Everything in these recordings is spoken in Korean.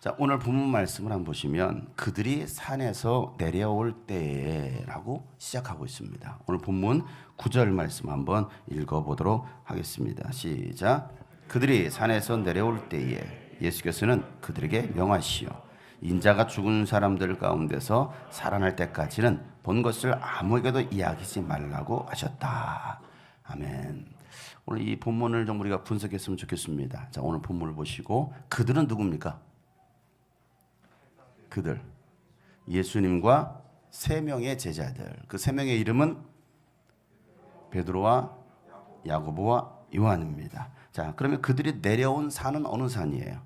자, 오늘 본문 말씀을 한번 보시면 그들이 산에서 내려올 때라고 시작하고 있습니다. 오늘 본문 9절 말씀 한번 읽어보도록 하겠습니다. 시작. 그들이 산에서 내려올 때에 예수께서는 그들에게 명하시오. 인자가 죽은 사람들 가운데서 살아날 때까지는 본 것을 아무에게도 이야기하지 말라고 하셨다. 아멘. 오늘 이 본문을 좀 우리가 분석했으면 좋겠습니다. 자, 오늘 본문을 보시고 그들은 누굽니까? 그들, 예수님과 세 명의 제자들. 그 세 명의 이름은 베드로와 야고보와 요한입니다. 자, 그러면 그들이 내려온 산은 어느 산이에요?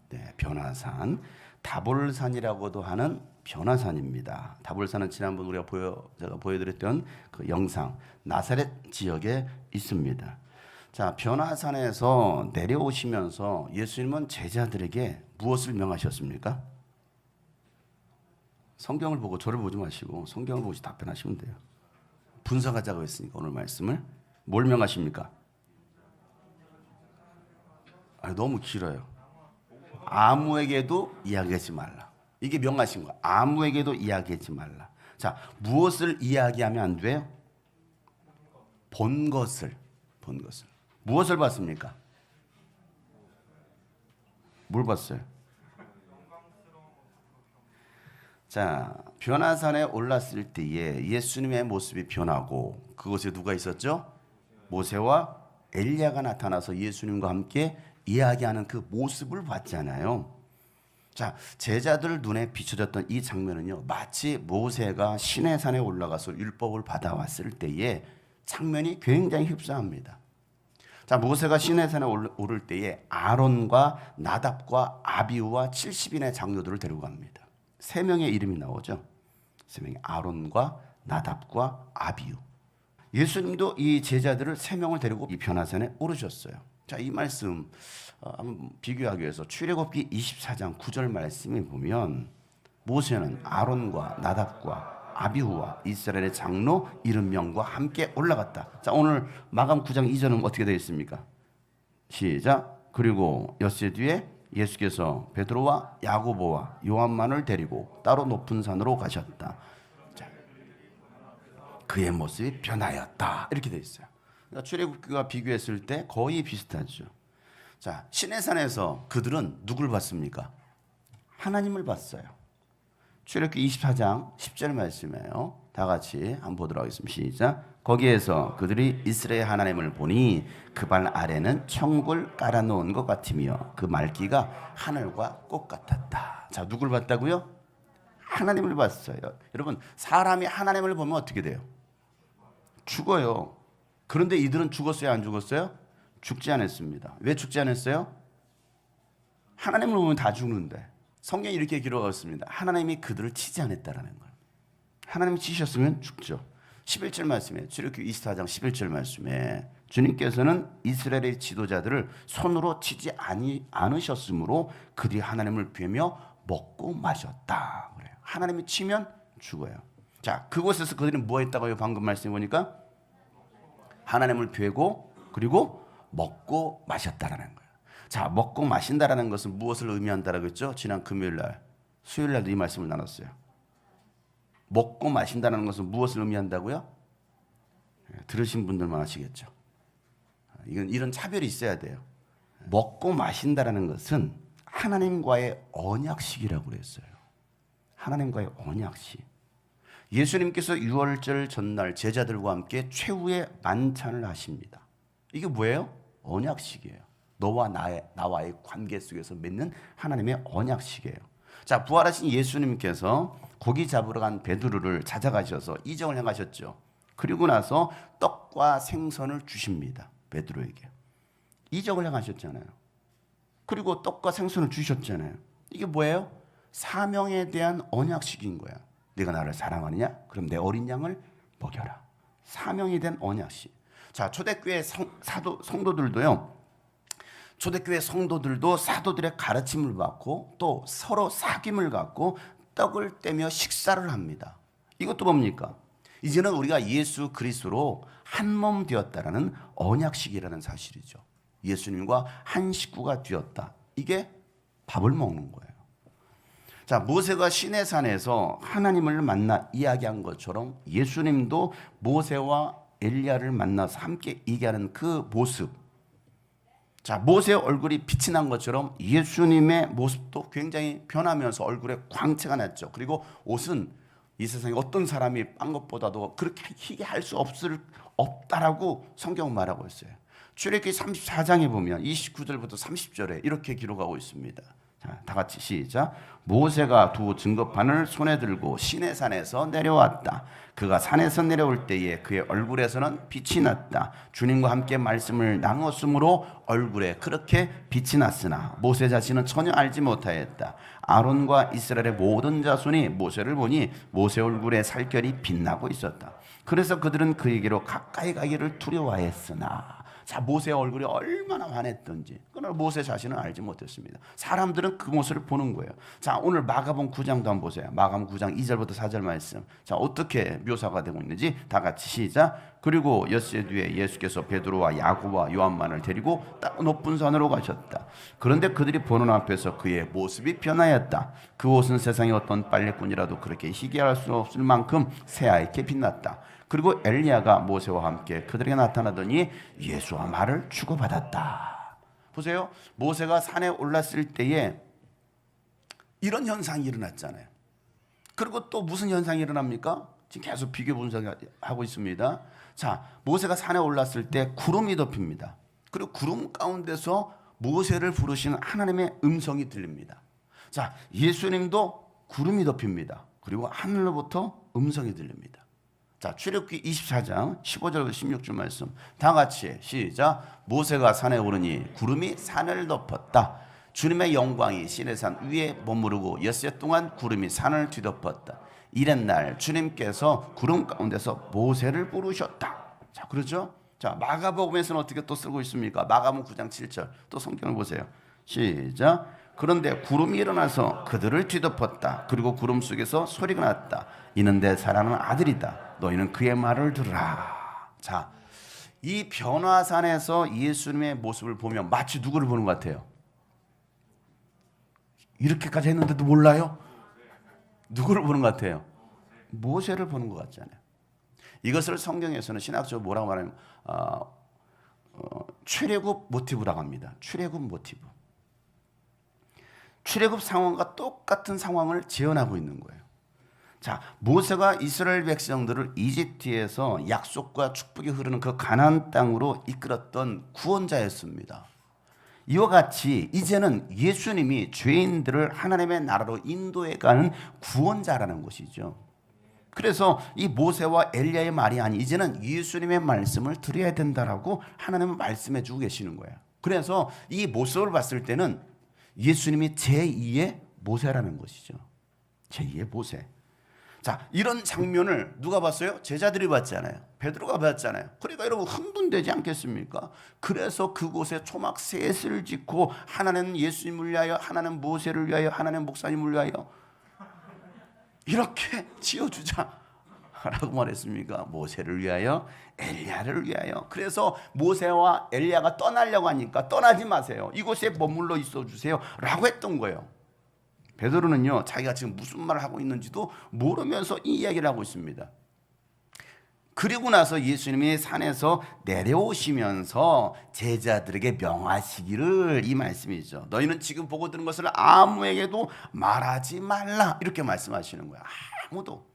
네, 변화산. 다볼산이라고도 하는 변화산입니다. 다볼산은 지난번 우리가 제가 보여드렸던 그 영상, 나사렛 지역에 있습니다. 자, 변화산에서 내려오시면서 예수님은 제자들에게 무엇을 명하셨습니까? 성경을 보고 저를 보지 마시고 성경을 보고 답변하시면 돼요. 분석하자고 했으니까 오늘 말씀을 뭘 명하십니까? 너무 길어요. 아무에게도 이야기하지 말라. 이게 명하신 거야. 아무에게도 이야기하지 말라. 자, 무엇을 이야기하면 안 돼요? 본 것을. 무엇을 봤습니까? 뭘 봤어요? 자, 변화산에 올랐을 때에 예수님의 모습이 변하고 그곳에 누가 있었죠? 모세와 엘리야가 나타나서 예수님과 함께 이야기하는 그 모습을 봤잖아요. 자, 제자들 눈에 비춰졌던 이 장면은요, 마치 모세가 시내산에 올라가서 율법을 받아왔을 때의 장면이 굉장히 흡사합니다. 자, 모세가 시내산에 오를 때에 아론과 나답과 아비후와 70인의 장로들을 데리고 갑니다. 세 명의 이름이 나오죠. 세 명의 아론과 나답과 아비후. 예수님도 이 제자들을 세 명을 데리고 이 변화산에 오르셨어요. 자, 이 말씀 한번 비교하기 위해서 출애굽기 24장 9절 말씀에 보면 모세는 아론과 나답과 아비후와 이스라엘의 장로 70명과 함께 올라갔다. 자, 오늘 마감 9장 2절은 어떻게 되어 있습니까? 시작. 그리고 엿새 뒤에 예수께서 베드로와 야고보와 요한만을 데리고 따로 높은 산으로 가셨다. 자, 그의 모습이 변하였다. 이렇게 되어 있어요. 그러니까 출애굽기와 비교했을 때 거의 비슷하죠. 자, 시내산에서 그들은 누굴 봤습니까? 하나님을 봤어요. 출애굽기 24장 10절 말씀이에요. 다 같이 한번 보도록 하겠습니다. 시작. 거기에서 그들이 이스라엘 하나님을 보니 그 발 아래는 천국을 깔아놓은 것 같으며 그 말기가 하늘과 꽃 같았다. 자, 누굴 봤다고요? 하나님을 봤어요. 여러분, 사람이 하나님을 보면 어떻게 돼요? 죽어요. 그런데 이들은 죽었어요, 안 죽었어요? 죽지 않았습니다. 왜 죽지 않았어요? 하나님을 보면 다 죽는데. 성경이 이렇게 기록하고 있습니다. 하나님이 그들을 치지 않았다라는 거예요. 하나님이 치셨으면 죽죠. 11절 말씀에, 출애굽기 24장 11절 말씀에 주님께서는 이스라엘의 지도자들을 손으로 치지 않으셨으므로 그들이 하나님을 뵈며 먹고 마셨다. 그래요. 하나님이 치면 죽어요. 자, 그곳에서 그들이 뭐 했다고요? 방금 말씀해 보니까 하나님을 뵈고 그리고 먹고 마셨다라는 거예요. 자, 먹고 마신다라는 것은 무엇을 의미한다라고 했죠? 지난 금요일 날, 수요일 날도 이 말씀을 나눴어요. 먹고 마신다는 것은 무엇을 의미한다고요? 들으신 분들만 아시겠죠. 이런 차별이 있어야 돼요. 먹고 마신다라는 것은 하나님과의 언약식이라고 그랬어요. 하나님과의 언약식. 예수님께서 유월절 전날 제자들과 함께 최후의 만찬을 하십니다. 이게 뭐예요? 언약식이에요. 너와 나와의 관계 속에서 맺는 하나님의 언약식이에요. 자, 부활하신 예수님께서 고기 잡으러 간 베드로를 찾아가셔서 이정을 행하셨죠. 그리고 나서 떡과 생선을 주십니다. 베드로에게. 이정을 행하셨잖아요. 그리고 떡과 생선을 주셨잖아요. 이게 뭐예요? 사명에 대한 언약식인 거야. 네가 나를 사랑하느냐? 그럼 내 어린 양을 먹여라. 사명에 대한 언약식. 자, 초대교회 성도들도요. 초대교회 성도들도 사도들의 가르침을 받고 또 서로 사귐을 갖고 떡을 떼며 식사를 합니다. 이것도 뭡니까? 이제는 우리가 예수 그리스도로 한 몸 되었다라는 언약식이라는 사실이죠. 예수님과 한 식구가 되었다. 이게 밥을 먹는 거예요. 자, 모세가 시내산에서 하나님을 만나 이야기한 것처럼 예수님도 모세와 엘리야를 만나서 함께 얘기하는 그 모습. 자, 모세의 얼굴이 빛이 난 것처럼 예수님의 모습도 굉장히 변하면서 얼굴에 광채가 났죠. 그리고 옷은 이 세상에 어떤 사람이 빤 것보다도 그렇게 희게 할 수 없다라고 성경은 말하고 있어요. 출애굽기 34장에 보면 29절부터 30절에 이렇게 기록하고 있습니다. 자, 다 같이 시작. 모세가 두 증거판을 손에 들고 시내산에서 내려왔다. 그가 산에서 내려올 때에 그의 얼굴에서는 빛이 났다. 주님과 함께 말씀을 나눴으므로 얼굴에 그렇게 빛이 났으나 모세 자신은 전혀 알지 못하였다. 아론과 이스라엘의 모든 자손이 모세를 보니 모세 얼굴에 살결이 빛나고 있었다. 그래서 그들은 그에게로 가까이 가기를 두려워했으나, 자, 모세의 얼굴이 얼마나 환했던지 그러나 모세 자신은 알지 못했습니다. 사람들은 그 모습을 보는 거예요. 자, 오늘 마가복음 9장도 한번 보세요. 마가복음 9장 2절부터 4절 말씀. 자, 어떻게 묘사가 되고 있는지 다 같이 시작. 그리고 엿새 뒤에 예수께서 베드로와 야고보와 요한만을 데리고 높은 산으로 가셨다. 그런데 그들이 보는 앞에서 그의 모습이 변하였다. 그 옷은 세상에 어떤 빨래꾼이라도 그렇게 희귀할 수 없을 만큼 새하얗게 빛났다. 그리고 엘리야가 모세와 함께 그들에게 나타나더니 예수와 말을 주고받았다. 보세요. 모세가 산에 올랐을 때에 이런 현상이 일어났잖아요. 그리고 또 무슨 현상이 일어납니까? 지금 계속 비교 분석하고 있습니다. 자, 모세가 산에 올랐을 때 구름이 덮입니다. 그리고 구름 가운데서 모세를 부르시는 하나님의 음성이 들립니다. 자, 예수님도 구름이 덮입니다. 그리고 하늘로부터 음성이 들립니다. 자, 출애굽기 24장 15절부터 16절 말씀 다 같이 시작. 모세가 산에 오르니 구름이 산을 덮었다. 주님의 영광이 시내산 위에 머무르고 엿새 동안 구름이 산을 뒤덮었다. 이튿날 주님께서 구름 가운데서 모세를 부르셨다. 자, 그렇죠? 자, 마가복음에서는 어떻게 또 쓰고 있습니까? 마가복음 9장 7절 또 성경을 보세요. 시작. 그런데 구름이 일어나서 그들을 뒤덮었다. 그리고 구름 속에서 소리가 났다. 이는 내 사랑하는 아들이다. 너희는 그의 말을 들으라. 자, 이 변화산에서 예수님의 모습을 보면 마치 누구를 보는 것 같아요? 이렇게까지 했는데도 몰라요? 누구를 보는 것 같아요? 모세를 보는 것 같잖아요. 이것을 성경에서는 신학적으로 뭐라고 말하냐면 출애굽 모티브라고 합니다. 출애굽 모티브. 출애굽 상황과 똑같은 상황을 재현하고 있는 거예요. 자, 모세가 이스라엘 백성들을 이집트에서 약속과 축복이 흐르는 그 가나안 땅으로 이끌었던 구원자였습니다. 이와 같이 이제는 예수님이 죄인들을 하나님의 나라로 인도해가는 구원자라는 것이죠. 그래서 이 모세와 엘리야의 말이 아니 이제는 예수님의 말씀을 드려야 된다라고 하나님은 말씀해 주고 계시는 거예요. 그래서 이 모습을 봤을 때는 예수님이 제2의 모세라는 것이죠. 제2의 모세. 자, 이런 장면을 누가 봤어요? 제자들이 봤잖아요. 베드로가 봤잖아요. 그러니까 여러분 흥분되지 않겠습니까? 그래서 그곳에 초막 셋을 짓고 하나는 예수님을 위하여, 하나는 모세를 위하여, 하나는 목사님을 위하여 이렇게 지어주자라고 말했습니까? 모세를 위하여, 엘리야를 위하여. 그래서 모세와 엘리야가 떠나려고 하니까 떠나지 마세요. 이곳에 머물러 있어 주세요 라고 했던 거예요. 베드로는요, 자기가 지금 무슨 말을 하고 있는지도 모르면서 이 이야기를 하고 있습니다. 그리고 나서 예수님이 산에서 내려오시면서 제자들에게 명하시기를, 이 말씀이죠. 너희는 지금 보고 들은 것을 아무에게도 말하지 말라, 이렇게 말씀하시는 거야. 아무도.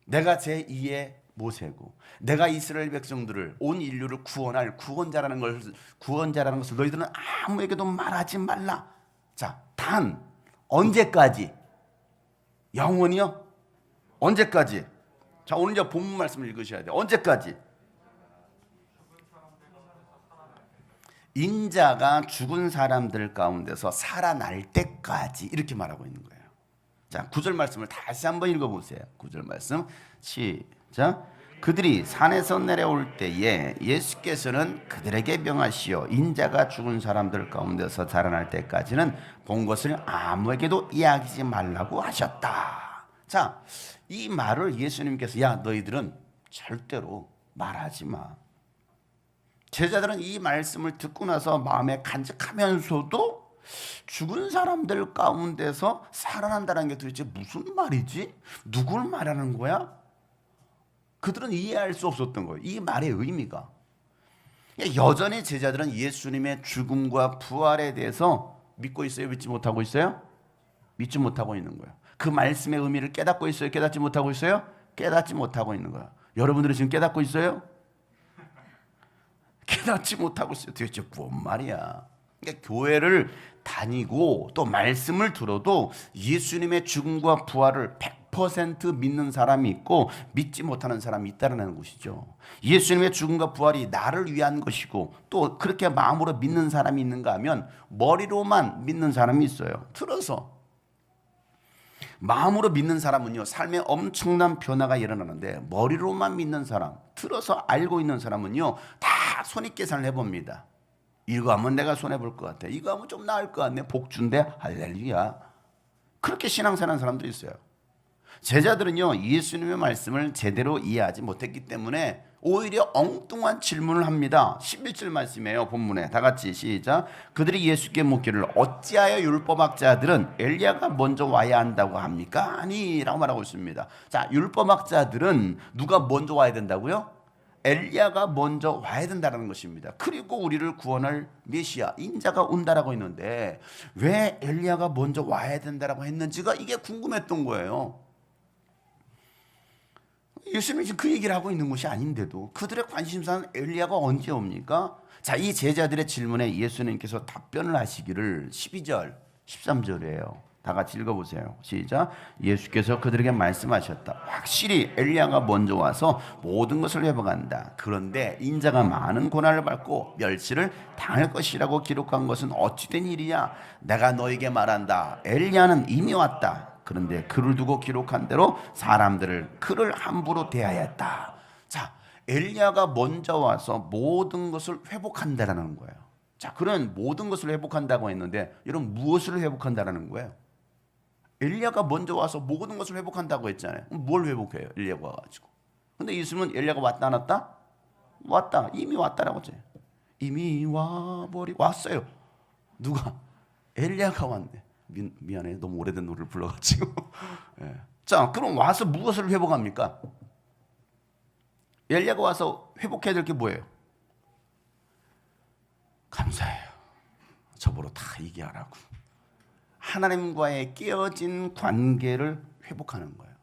내가 제2의 모세고 내가 이스라엘 백성들을, 온 인류를 구원할 구원자라는 것을 너희들은 아무에게도 말하지 말라. 자, 단 언제까지? 영원히요? 언제까지? 자, 오늘 이제 본문 말씀을 읽으셔야 돼요. 언제까지? 인자가 죽은 사람들 가운데서 살아날 때까지, 이렇게 말하고 있는 거예요. 자, 9절 말씀을 다시 한번 읽어보세요. 9절 말씀 시작. 그들이 산에서 내려올 때에 예수께서는 그들에게 명하시어 인자가 죽은 사람들 가운데서 살아날 때까지는 본 것을 아무에게도 이야기하지 말라고 하셨다. 자, 이 말을 예수님께서, 야, 너희들은 절대로 말하지 마. 제자들은 이 말씀을 듣고 나서 마음에 간직하면서도 죽은 사람들 가운데서 살아난다는 게 도대체 무슨 말이지? 누굴 말하는 거야? 그들은 이해할 수 없었던 거예요. 이 말의 의미가. 여전히 제자들은 예수님의 죽음과 부활에 대해서 믿고 있어요? 믿지 못하고 있어요? 믿지 못하고 있는 거예요. 그 말씀의 의미를 깨닫고 있어요? 깨닫지 못하고 있어요? 깨닫지 못하고 있는 거야. 여러분들은 지금 깨닫고 있어요? 깨닫지 못하고 있어요. 도대체 뭔 말이야? 그러니까 교회를 다니고 또 말씀을 들어도 예수님의 죽음과 부활을 100% 믿는 사람이 있고 믿지 못하는 사람이 있다는 것이죠. 예수님의 죽음과 부활이 나를 위한 것이고 또 그렇게 마음으로 믿는 사람이 있는가 하면 머리로만 믿는 사람이 있어요. 들어서. 마음으로 믿는 사람은요, 삶에 엄청난 변화가 일어나는데 머리로만 믿는 사람, 들어서 알고 있는 사람은요, 다 손익계산을 해봅니다. 이거 하면 내가 손해볼 것 같아. 이거 하면 좀 나을 것 같네. 복주인데 할렐루야. 그렇게 신앙생활하는 사람도 있어요. 제자들은요, 예수님의 말씀을 제대로 이해하지 못했기 때문에 오히려 엉뚱한 질문을 합니다. 11절 말씀이에요. 본문에 다 같이 시작. 그들이 예수께 묻기를 어찌하여 율법학자들은 엘리야가 먼저 와야 한다고 합니까? 아니라고 말하고 있습니다. 자, 율법학자들은 누가 먼저 와야 된다고요? 엘리야가 먼저 와야 된다는 것입니다. 그리고 우리를 구원할 메시아 인자가 온다라고 했는데 왜 엘리야가 먼저 와야 된다라고 했는지가 이게 궁금했던 거예요. 예수님이 지금 그 얘기를 하고 있는 것이 아닌데도 그들의 관심사는 엘리야가 언제 옵니까? 자, 이 제자들의 질문에 예수님께서 답변을 하시기를 12절, 13절이에요. 다 같이 읽어보세요. 시작. 예수께서 그들에게 말씀하셨다. 확실히 엘리야가 먼저 와서 모든 것을 회복한다. 그런데 인자가 많은 고난을 받고 멸시를 당할 것이라고 기록한 것은 어찌된 일이냐? 내가 너에게 말한다. 엘리야는 이미 왔다. 그런데 그를 두고 기록한 대로 사람들을 그를 함부로 대하였다. 자, 엘리야가 먼저 와서 모든 것을 회복한다라는 거예요. 자, 그런 모든 것을 회복한다고 했는데 여러분 무엇을 회복한다라는 거예요? 엘리야가 먼저 와서 모든 것을 회복한다고 했잖아요. 뭘 회복해요? 엘리야가 와가지고. 근데 예수님은 엘리야가 왔다 안 왔다? 왔다. 이미 왔다라고 했잖아요. 이미 왔어요. 누가? 엘리야가 왔네. 미안해. 너무 오래된 노래를 불러가지고. 예. 자, 그럼 와서 무엇을 회복합니까? 엘리야가 와서 회복해야 될 게 뭐예요? 감사해요. 저보러 다 얘기하라고. 하나님과의 깨어진 관계를 회복하는 거예요.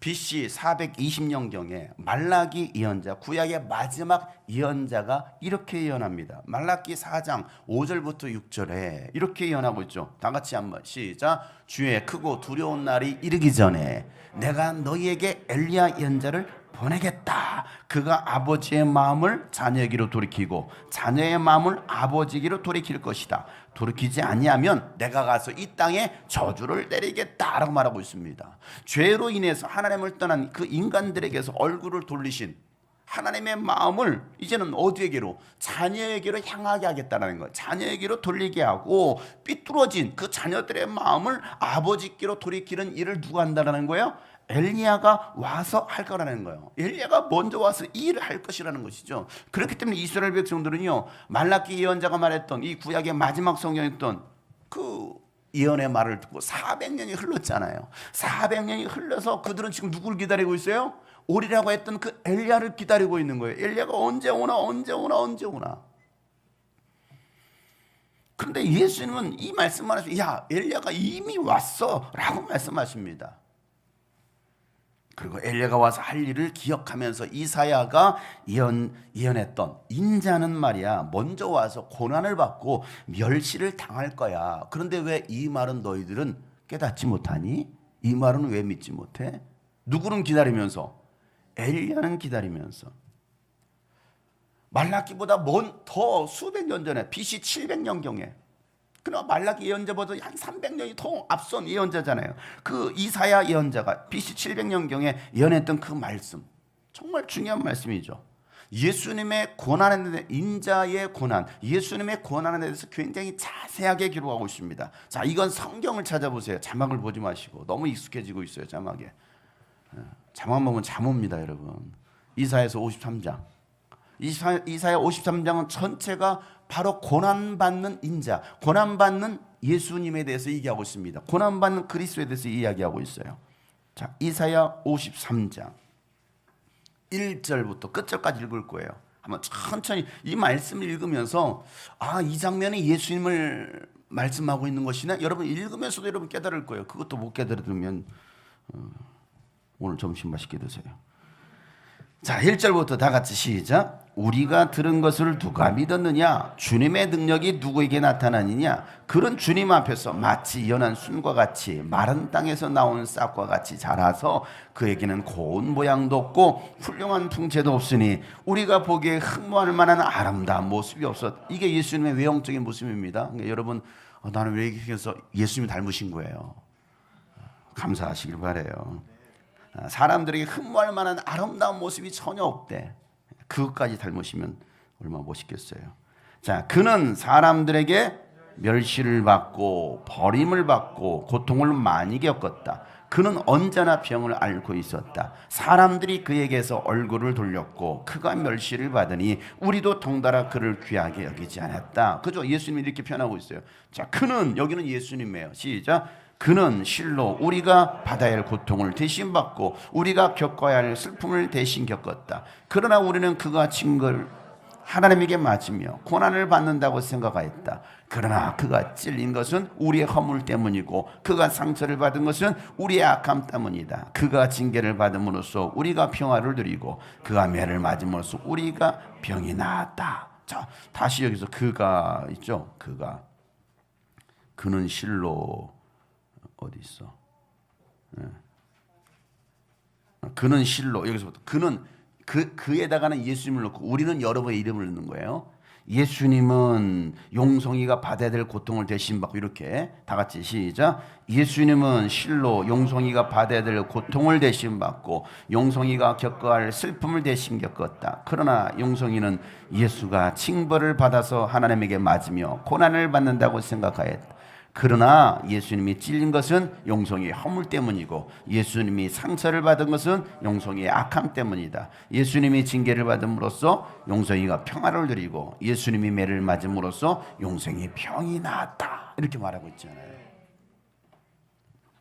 BC 420년경에 말라기 예언자, 구약의 마지막 예언자가 이렇게 예언합니다. 말라기 4장 5절부터 6절에 이렇게 예언하고 있죠. 다 같이 한번 시작. 주의 크고 두려운 날이 이르기 전에 내가 너희에게 엘리야 예언자를 보내겠다. 그가 아버지의 마음을 자녀에게로 돌이키고 자녀의 마음을 아버지에게로 돌이킬 것이다. 돌이키지 아니하면 내가 가서 이 땅에 저주를 내리겠다라고 말하고 있습니다. 죄로 인해서 하나님을 떠난 그 인간들에게서 얼굴을 돌리신 하나님의 마음을 이제는 어디에게로? 자녀에게로 향하게 하겠다는 거예요. 자녀에게로 돌리게 하고 삐뚤어진 그 자녀들의 마음을 아버지께로 돌이키는 일을 누가 한다는 거예요? 엘리야가 와서 할 거라는 거예요. 엘리야가 먼저 와서 이 일을 할 것이라는 것이죠. 그렇기 때문에 이스라엘 백성들은요, 말라기 예언자가 말했던 이 구약의 마지막 성경이었던 그 예언의 말을 듣고 400년이 흘렀잖아요. 400년이 흘러서 그들은 지금 누굴 기다리고 있어요? 오리라고 했던 그 엘리야를 기다리고 있는 거예요. 엘리야가 언제 오나 언제 오나 언제 오나. 그런데 예수님은 이 말씀만 하시고 야, 엘리야가 이미 왔어 라고 말씀하십니다. 그리고 엘리야가 와서 할 일을 기억하면서 이사야가 예언했던 인자는 말이야 먼저 와서 고난을 받고 멸시를 당할 거야. 그런데 왜 이 말은 너희들은 깨닫지 못하니? 이 말은 왜 믿지 못해? 누구는 기다리면서? 엘리야는 기다리면서. 말라기보다 더 수백 년 전에 BC 700년경에 그러나 말라기 예언자보다 한 300년이 더 앞선 예언자잖아요. 그 이사야 예언자가 BC 700년경에 예언했던 그 말씀 정말 중요한 말씀이죠. 예수님의 고난에 대해 인자의 고난, 예수님의 고난에 대해서 굉장히 자세하게 기록하고 있습니다. 자, 이건 성경을 찾아보세요. 자막을 보지 마시고 너무 익숙해지고 있어요. 자막에. 자막 보면 잠 옵니다, 여러분. 이사야서 53장. 이사야 53장은 전체가 바로 고난받는 인자, 고난받는 예수님에 대해서 얘기하고 있습니다. 고난받는 그리스도에 대해서 이야기하고 있어요. 자, 이사야 53장 1절부터 끝절까지 읽을 거예요. 한번 천천히 이 말씀을 읽으면서 이 장면이 예수님을 말씀하고 있는 것이나 여러분 읽으면서도 여러분 깨달을 거예요. 그것도 못 깨달으면 오늘 점심 맛있게 드세요. 자, 1절부터 다 같이 시작. 우리가 들은 것을 누가 믿었느냐? 주님의 능력이 누구에게 나타나느냐? 그런 주님 앞에서 마치 연한 순과 같이 마른 땅에서 나온 싹과 같이 자라서 그에게는 고운 모양도 없고 훌륭한 풍채도 없으니 우리가 보기에 흠모할 만한 아름다운 모습이 없었다. 이게 예수님의 외형적인 모습입니다. 그러니까 여러분 나는 왜 이렇게 해서 예수님 닮으신 거예요. 감사하시길 바라요. 사람들에게 흠모할 만한 아름다운 모습이 전혀 없대. 그것까지 닮으시면 얼마나 멋있겠어요. 자, 그는 사람들에게 멸시를 받고 버림을 받고 고통을 많이 겪었다. 그는 언제나 병을 앓고 있었다. 사람들이 그에게서 얼굴을 돌렸고 그가 멸시를 받으니 우리도 덩달아 그를 귀하게 여기지 않았다. 그죠? 예수님이 이렇게 표현하고 있어요. 자, 그는, 여기는 예수님이에요. 시작. 그는 실로 우리가 받아야 할 고통을 대신 받고 우리가 겪어야 할 슬픔을 대신 겪었다. 그러나 우리는 그가 진 걸 하나님에게 맞으며 고난을 받는다고 생각하였다. 그러나 그가 찔린 것은 우리의 허물 때문이고 그가 상처를 받은 것은 우리의 악함 때문이다. 그가 징계를 받음으로써 우리가 평화를 누리고 그가 매를 맞음으로써 우리가 병이 나았다. 자, 다시 여기서 그가 있죠. 그는 실로 어디 있어? 그는 실로, 여기서부터 그는 그에다가는 예수님을 넣고 우리는 여러분의 이름을 넣는 거예요. 예수님은 용성이가 받아야 될 고통을 대신 받고, 이렇게 다 같이 시작. 예수님은 실로 용성이가 받아야 될 고통을 대신 받고 용성이가 겪어야 할 슬픔을 대신 겪었다. 그러나 용성이는 예수가 징벌을 받아서 하나님에게 맞으며 고난을 받는다고 생각하였다. 그러나 예수님이 찔린 것은 용성이의 허물 때문이고 예수님이 상처를 받은 것은 용성이의 악함 때문이다. 예수님이 징계를 받음으로써 용성이가 평화를 누리고 예수님이 매를 맞음으로써 용성이 병이 나았다. 이렇게 말하고 있잖아요.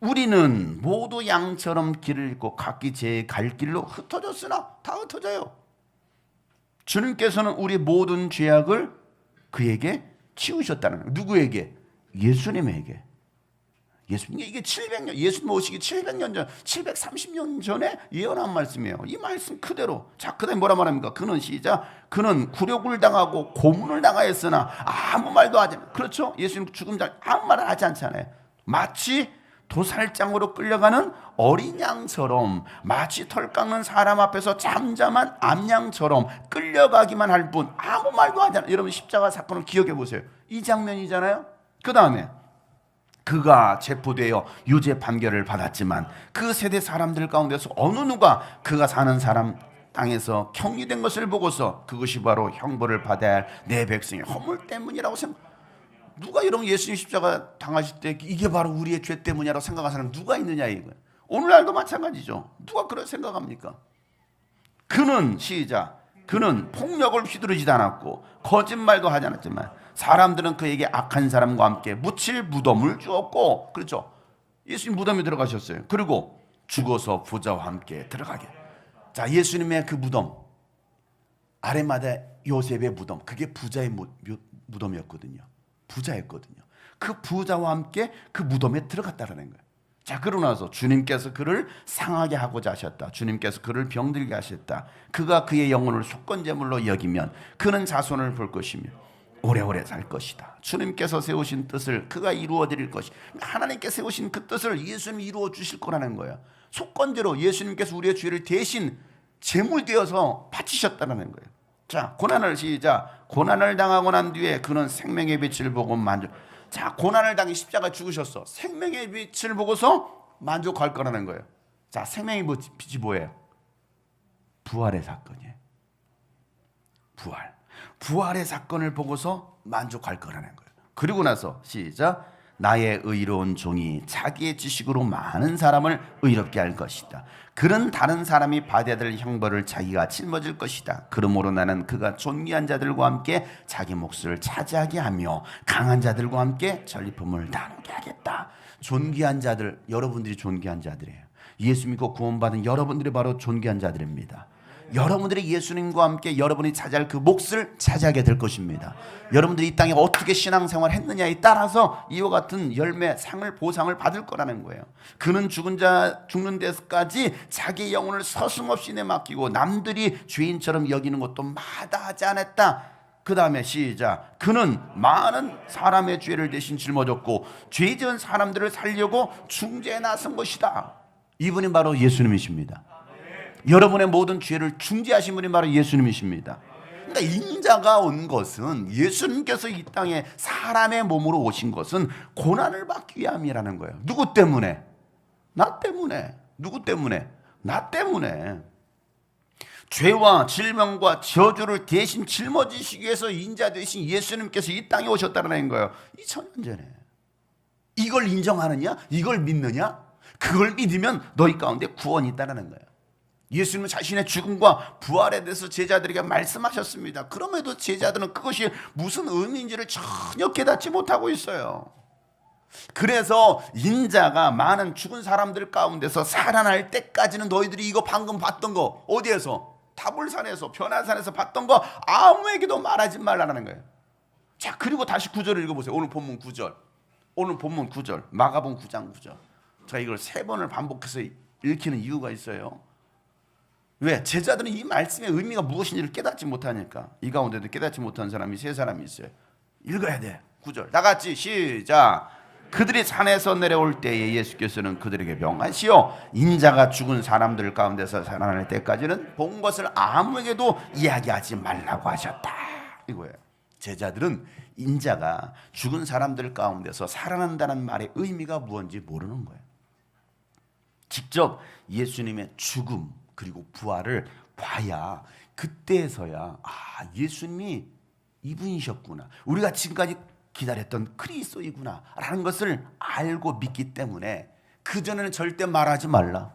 우리는 모두 양처럼 길을 잃고 각기 제 갈 길로 흩어졌으나, 다 흩어져요. 주님께서는 우리 모든 죄악을 그에게 치우셨다는 거예요. 누구에게? 예수님에게. 예수님, 이게 700년, 예수님 오시기 700년 전, 730년 전에 예언한 말씀이에요. 이 말씀 그대로. 자, 그다음에 뭐라 말합니까? 그는 시작. 그는 굴욕을 당하고 고문을 당하였으나 아무 말도 하지 않아요. 그렇죠? 예수님 죽음 전 아무 말을 하지 않잖아요. 마치 도살장으로 끌려가는 어린 양처럼, 마치 털 깎는 사람 앞에서 잠잠한 암양처럼 끌려가기만 할 뿐 아무 말도 하지 않아요. 여러분 십자가 사건을 기억해 보세요. 이 장면이잖아요. 그 다음에 그가 체포되어 유죄 판결을 받았지만 그 세대 사람들 가운데서 어느 누가 그가 사는 사람 땅에서 격리된 것을 보고서 그것이 바로 형벌을 받아야 할 내 백성의 허물 때문이라고 생각. 누가 이런 예수님 십자가 당하실 때 이게 바로 우리의 죄 때문이라고 생각하는 사람 누가 있느냐 이거예요. 오늘날도 마찬가지죠. 누가 그렇게 생각합니까? 그는 시작. 그는 폭력을 휘두르지도 않았고 거짓말도 하지 않았지만 사람들은 그에게 악한 사람과 함께 묻힐 무덤을 주었고, 그렇죠? 예수님 무덤에 들어가셨어요. 그리고 죽어서 부자와 함께 들어가게. 자, 예수님의 그 무덤, 아레마다 요셉의 무덤, 그게 부자의 무덤이었거든요. 부자였거든요. 그 부자와 함께 그 무덤에 들어갔다라는 거예요. 자, 그러고 나서 주님께서 그를 상하게 하고자 하셨다. 주님께서 그를 병들게 하셨다. 그가 그의 영혼을 속건제물로 여기면 그는 자손을 볼 것이며 오래오래 살 것이다. 주님께서 세우신 뜻을 그가 이루어 드릴 것이, 하나님께 세우신 그 뜻을 예수님이 이루어 주실 거라는 거예요. 속건제로 예수님께서 우리의 죄를 대신 제물되어서 바치셨다는 거예요. 자, 고난을 시작. 고난을 당하고 난 뒤에 그는 생명의 빛을 보고 만족. 자, 고난을 당해 십자가 죽으셨어. 생명의 빛을 보고서 만족할 거라는 거예요. 자, 생명의 빛이 뭐예요? 부활의 사건이에요. 부활의 사건을 보고서 만족할 거라는 거예요. 그리고 나서 시작. 나의 의로운 종이 자기의 지식으로 많은 사람을 의롭게 할 것이다. 그는 다른 사람이 받아야 될 형벌을 자기가 짊어질 것이다. 그러므로 나는 그가 존귀한 자들과 함께 자기 몫을 차지하게 하며 강한 자들과 함께 전리품을 나누게 하겠다. 존귀한 자들, 여러분들이 존귀한 자들이에요. 예수 믿고 구원받은 여러분들이 바로 존귀한 자들입니다. 여러분들이 예수님과 함께 여러분이 차지할 그 몫을 차지하게 될 것입니다. 여러분들이 이 땅에 어떻게 신앙생활을 했느냐에 따라서 이와 같은 열매, 상을, 보상을 받을 거라는 거예요. 그는 죽는 데까지 자기 영혼을 서슴없이 내맡기고 남들이 죄인처럼 여기는 것도 마다하지 않았다. 그 다음에 시작. 그는 많은 사람의 죄를 대신 짊어졌고 죄 지은 사람들을 살려고 중재에 나선 것이다. 이분이 바로 예수님이십니다. 여러분의 모든 죄를 중재하신 분이 바로 예수님이십니다. 그러니까 인자가 온 것은, 예수님께서 이 땅에 사람의 몸으로 오신 것은 고난을 받기 위함이라는 거예요. 누구 때문에? 나 때문에. 누구 때문에? 나 때문에. 죄와 질병과 저주를 대신 짊어지시기 위해서 인자 되신 예수님께서 이 땅에 오셨다는 거예요. 2000년 전에. 이걸 인정하느냐? 이걸 믿느냐? 그걸 믿으면 너희 가운데 구원이 있다는 거예요. 예수님은 자신의 죽음과 부활에 대해서 제자들에게 말씀하셨습니다. 그럼에도 제자들은 그것이 무슨 의미인지를 전혀 깨닫지 못하고 있어요. 그래서 인자가 많은 죽은 사람들 가운데서 살아날 때까지는 너희들이 이거 방금 봤던 거 어디에서? 타볼산에서, 변화산에서 봤던 거 아무에게도 말하지 말라는 거예요. 자, 그리고 다시 9절을 읽어보세요. 오늘 본문 9절. 오늘 본문 9절. 마가복음 9장 9절. 제가 이걸 3번을 반복해서 읽히는 이유가 있어요. 왜? 제자들은 이 말씀의 의미가 무엇인지를 깨닫지 못하니까. 이 가운데도 깨닫지 못한 사람이 3사람이 있어요. 읽어야 돼. 9절. 다 같이 시작. 그들이 산에서 내려올 때에 예수께서는 그들에게 명하시오. 인자가 죽은 사람들 가운데서 살아날 때까지는 본 것을 아무에게도 이야기하지 말라고 하셨다. 이거예요. 제자들은 인자가 죽은 사람들 가운데서 살아난다는 말의 의미가 무엇인지 모르는 거예요. 직접 예수님의 죽음 그리고 부활을 봐야 그때서야 예수님이 이분이셨구나, 우리가 지금까지 기다렸던 그리스도이구나 라는 것을 알고 믿기 때문에 그전에는 절대 말하지 말라.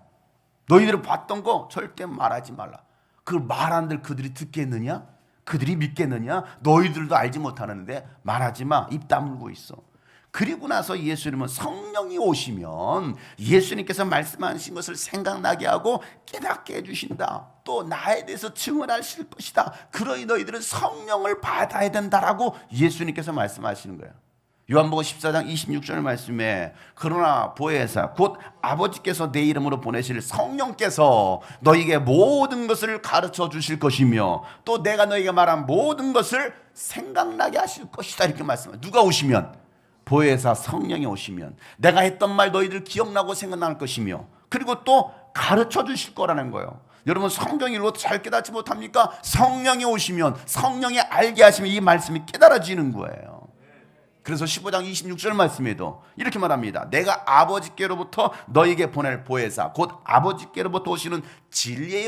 너희들이 봤던 거 절대 말하지 말라. 그걸 말한들 그들이 듣겠느냐? 그들이 믿겠느냐? 너희들도 알지 못하는데 말하지 마. 입 다물고 있어. 그리고 나서 예수님은 성령이 오시면 예수님께서 말씀하신 것을 생각나게 하고 깨닫게 해주신다. 또 나에 대해서 증언하실 것이다. 그러니 너희들은 성령을 받아야 된다라고 예수님께서 말씀하시는 거예요. 요한복음 14장 26절 말씀에 그러나 보혜사 곧 아버지께서 내 이름으로 보내실 성령께서 너희에게 모든 것을 가르쳐 주실 것이며 또 내가 너희에게 말한 모든 것을 생각나게 하실 것이다. 이렇게 말씀해요. 누가 오시면? 보혜사 성령이 오시면 내가 했던 말 너희들 기억나고 생각날 것이며 그리고 또 가르쳐 주실 거라는 거예요. 여러분 성경이 이렇게 잘 깨닫지 못합니까? 성령이 오시면 성령이 알게 하시면 이 말씀이 깨달아지는 거예요. 그래서 15장 26절 말씀에도 이렇게 말합니다. 내가 아버지께로부터 너희에게 보낼 보혜사 곧 아버지께로부터 오시는 진리의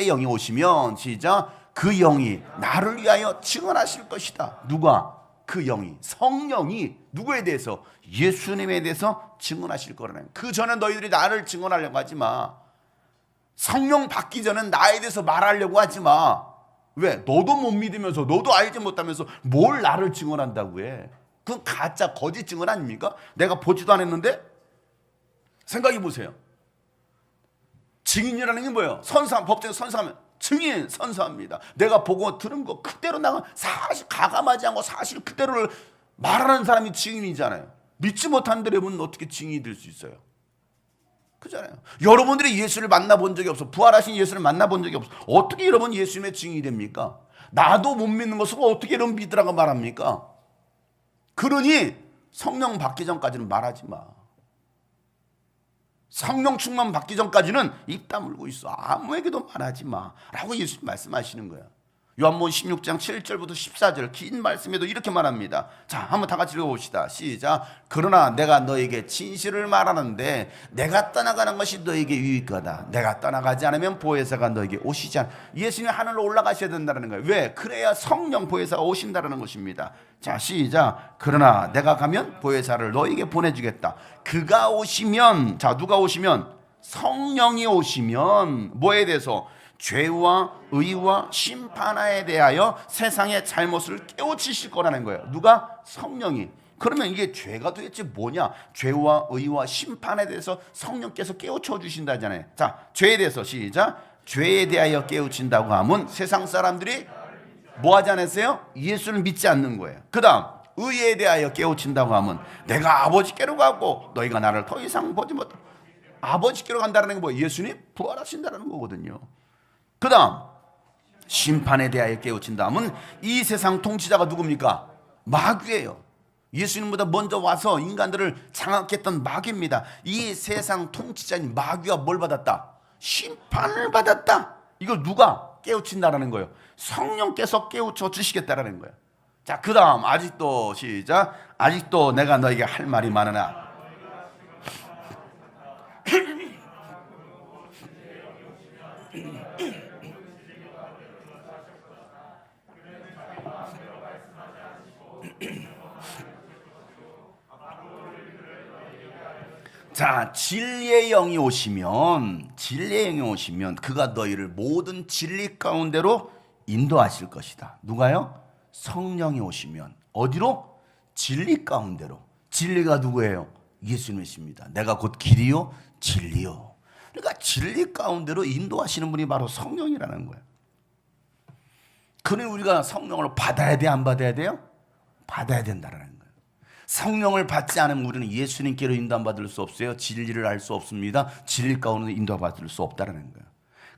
영이 오시면 시작 그 영이 나를 위하여 증언하실 것이다. 누가? 그 영이, 성령이 누구에 대해서? 예수님에 대해서 증언하실 거라는. 그 전에 너희들이 나를 증언하려고 하지 마. 성령 받기 전에 나에 대해서 말하려고 하지 마. 왜? 너도 못 믿으면서 너도 알지 못하면서 뭘 나를 증언한다고 해? 그건 가짜 거짓 증언 아닙니까? 내가 보지도 않았는데? 생각해 보세요. 증인이라는 게 뭐예요? 선사함, 법정에서 선사하면 증인 선서합니다. 내가 보고 들은 거 그대로 나가 사실 가감하지 않고 사실 그대로를 말하는 사람이 증인이잖아요. 믿지 못한 여러분은 어떻게 증인이 될 수 있어요? 그잖아요. 여러분들이 예수를 만나본 적이 없어. 부활하신 예수를 만나본 적이 없어. 어떻게 여러분 예수님의 증인이 됩니까? 나도 못 믿는 것을 어떻게 여러분 믿으라고 말합니까? 그러니 성령 받기 전까지는 말하지 마. 성령 충만 받기 전까지는 입 다물고 있어. 아무에게도 말하지 마 라고 예수님 말씀하시는 거야. 요한복음 16장 7절부터 14절 긴 말씀에도 이렇게 말합니다. 자, 한번 다 같이 읽어봅시다. 시작. 그러나 내가 너에게 진실을 말하는데 내가 떠나가는 것이 너에게 유익하다. 내가 떠나가지 않으면 보혜사가 너에게 오시지 않아. 예수님이 하늘로 올라가셔야 된다는 거예요. 왜? 그래야 성령 보혜사가 오신다는 것입니다. 자, 시작. 그러나 내가 가면 보혜사를 너에게 보내주겠다. 그가 오시면, 자, 누가 오시면? 성령이 오시면 뭐에 대해서? 죄와 의와 심판에 대하여 세상의 잘못을 깨우치실 거라는 거예요. 누가? 성령이. 그러면 이게 죄가 도대체 뭐냐? 죄와 의와 심판에 대해서 성령께서 깨우쳐 주신다잖아요. 자, 죄에 대해서 시작. 죄에 대하여 깨우친다고 하면 세상 사람들이 뭐 하지 않았어요? 예수를 믿지 않는 거예요. 그 다음 의에 대하여 깨우친다고 하면 내가 아버지께로 가고 너희가 나를 더 이상 보지 못해. 아버지께로 간다는 게 뭐예요? 예수님 부활하신다는 거거든요. 그 다음 심판에 대하여 깨우친다면 이 세상 통치자가 누굽니까? 마귀예요. 예수님보다 먼저 와서 인간들을 장악했던 마귀입니다. 이 세상 통치자인 마귀가 뭘 받았다? 심판을 받았다. 이걸 누가 깨우친다라는 거예요? 성령께서 깨우쳐 주시겠다라는 거예요. 자, 그 다음 아직도 시작. 아직도 내가 너에게 할 말이 많으나 자, 진리의 영이 오시면 그가 너희를 모든 진리 가운데로 인도하실 것이다. 누가요? 성령이 오시면 어디로? 진리 가운데로. 진리가 누구예요? 예수님이십니다. 내가 곧 길이요 진리요. 그러니까 진리 가운데로 인도하시는 분이 바로 성령이라는 거예요. 그러니 우리가 성령을 받아야 돼, 안 받아야 돼요? 받아야 된다는 거예요. 성령을 받지 않으면 우리는 예수님께로 인도받을 수 없어요. 진리를 알 수 없습니다. 진리 가운데 인도받을 수 없다는 거예요.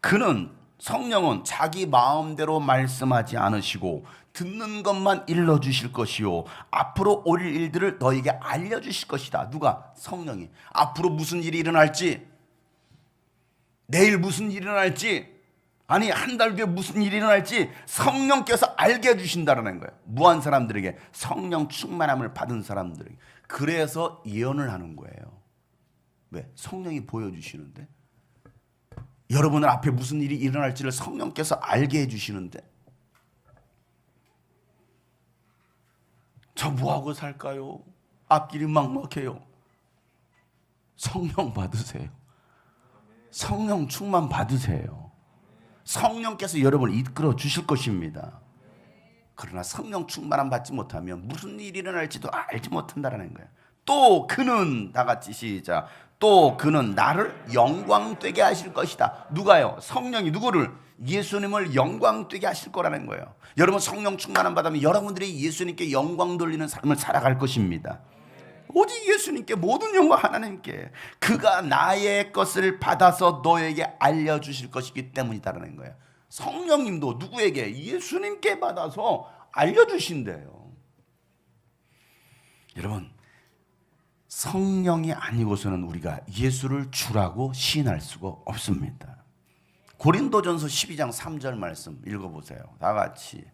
그는 성령은 자기 마음대로 말씀하지 않으시고 듣는 것만 일러주실 것이요 앞으로 올 일들을 너에게 알려주실 것이다. 누가? 성령이. 앞으로 무슨 일이 일어날지, 내일 무슨 일이 일어날지, 아니 한 달 뒤에 무슨 일이 일어날지 성령께서 알게 해주신다는 거예요. 무한 사람들에게, 성령 충만함을 받은 사람들에게. 그래서 예언을 하는 거예요. 왜? 성령이 보여주시는데, 여러분들 앞에 무슨 일이 일어날지를 성령께서 알게 해주시는데, 저 뭐하고 살까요? 앞길이 막막해요. 성령 받으세요. 성령 충만 받으세요. 성령께서 여러분을 이끌어 주실 것입니다. 그러나 성령 충만함 받지 못하면 무슨 일이 일어날지도 알지 못한다는 거예요. 또 그는, 다 같이 시작. 또 그는 나를 영광되게 하실 것이다. 누가요? 성령이 누구를? 예수님을 영광되게 하실 거라는 거예요. 여러분 성령 충만함 받으면 여러분들이 예수님께 영광 돌리는 삶을 살아갈 것입니다. 오직 예수님께, 모든 영광 하나님께. 그가 나의 것을 받아서 너에게 알려주실 것이기 때문이다라는 거예요. 성령님도 누구에게? 예수님께 받아서 알려주신대요. 여러분, 성령이 아니고서는 우리가 예수를 주라고 시인할 수가 없습니다. 고린도전서 12장 3절 말씀 읽어보세요. 다 같이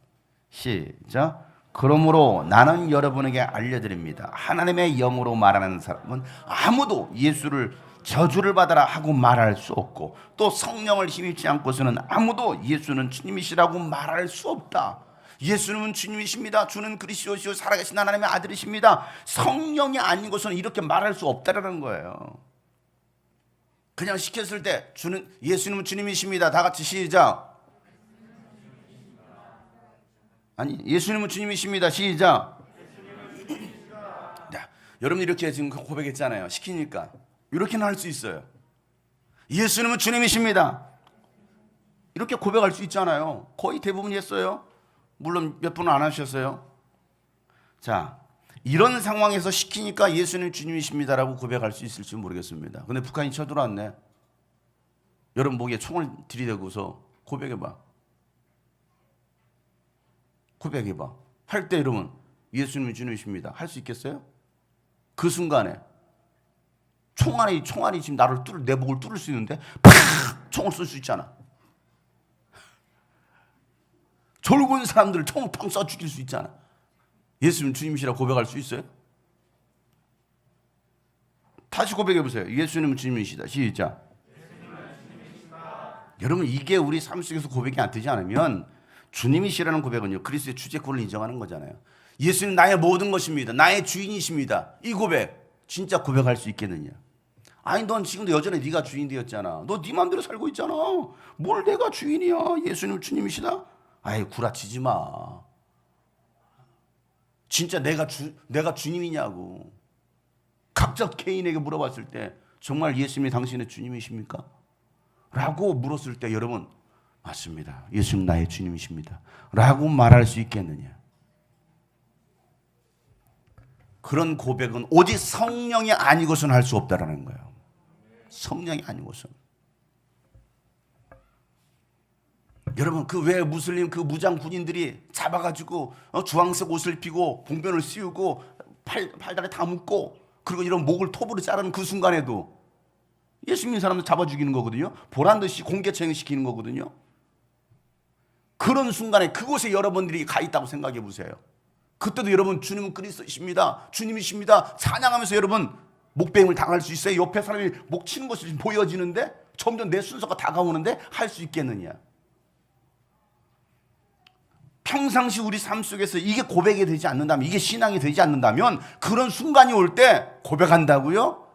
시작. 그러므로 나는 여러분에게 알려드립니다. 하나님의 영으로 말하는 사람은 아무도 예수를 저주를 받아라 하고 말할 수 없고, 또 성령을 힘입지 않고서는 아무도 예수는 주님이시라고 말할 수 없다. 예수님은 주님이십니다. 주는 그리스도시요 살아계신 하나님의 아들이십니다. 성령이 아니고서는 이렇게 말할 수 없다라는 거예요. 그냥 시켰을 때 주는, 예수님은 주님이십니다. 다 같이 시작. 아니, 예수님은 주님이십니다. 시작. 네, 여러분 이렇게 지금 고백했잖아요. 시키니까 이렇게는 할 수 있어요. 예수님은 주님이십니다. 이렇게 고백할 수 있잖아요. 거의 대부분 했어요. 물론 몇 분은 안 하셨어요. 자, 이런 상황에서 시키니까 예수님 주님이십니다라고 고백할 수 있을지 모르겠습니다. 근데 북한이 쳐들어왔네. 여러분 목에 총을 들이대고서 고백해봐. 고백해봐. 할 때 여러분 예수님이 주님이십니다. 할 수 있겠어요? 그 순간에 총알이 지금 내 목을 뚫을 수 있는데 팍! 총을 쏠 수 있잖아. 졸고 사람들을 통탕 쏴 죽일 수 있잖아. 예수님 주님이시라 고백할 수 있어요? 다시 고백해 보세요. 예수님은 주님이시다. 시작. 여러분, 이게 우리 삶 속에서 고백이 안 되지 않으면 주님이시라는 고백은요, 그리스도의 주재권을 인정하는 거잖아요. 예수님 나의 모든 것입니다. 나의 주인이십니다. 이 고백 진짜 고백할 수 있겠느냐? 아니, 넌 지금도 여전히 네가 주인 되었잖아. 너 네 마음대로 살고 있잖아. 뭘 내가 주인이야? 예수님 주님이시다? 아이, 구라치지 마. 진짜 내가 주님이냐고. 각자 개인에게 물어봤을 때 정말 예수님이 당신의 주님이십니까? 라고 물었을 때 여러분, 맞습니다. 예수님 나의 주님이십니다. 라고 말할 수 있겠느냐? 그런 고백은 오직 성령이 아니고서는 할 수 없다라는 거예요. 성령이 아니고서는. 여러분, 그 왜 무슬림 그 무장 군인들이 잡아가지고 주황색 옷을 입히고 봉변을 씌우고 팔다리 다 묶고 그리고 이런 목을 톱으로 자르는 그 순간에도 예수 믿는 사람들 잡아 죽이는 거거든요. 보란듯이 공개처형시키는 거거든요. 그런 순간에 그곳에 여러분들이 가 있다고 생각해 보세요. 그때도 여러분 주님은 그리스도이십니다. 주님이십니다. 찬양하면서 여러분 목배임을 당할 수 있어요? 옆에 사람이 목 치는 것이 보여지는데 점점 내 순서가 다가오는데 할 수 있겠느냐? 평상시 우리 삶 속에서 이게 고백이 되지 않는다면, 이게 신앙이 되지 않는다면 그런 순간이 올 때 고백한다고요?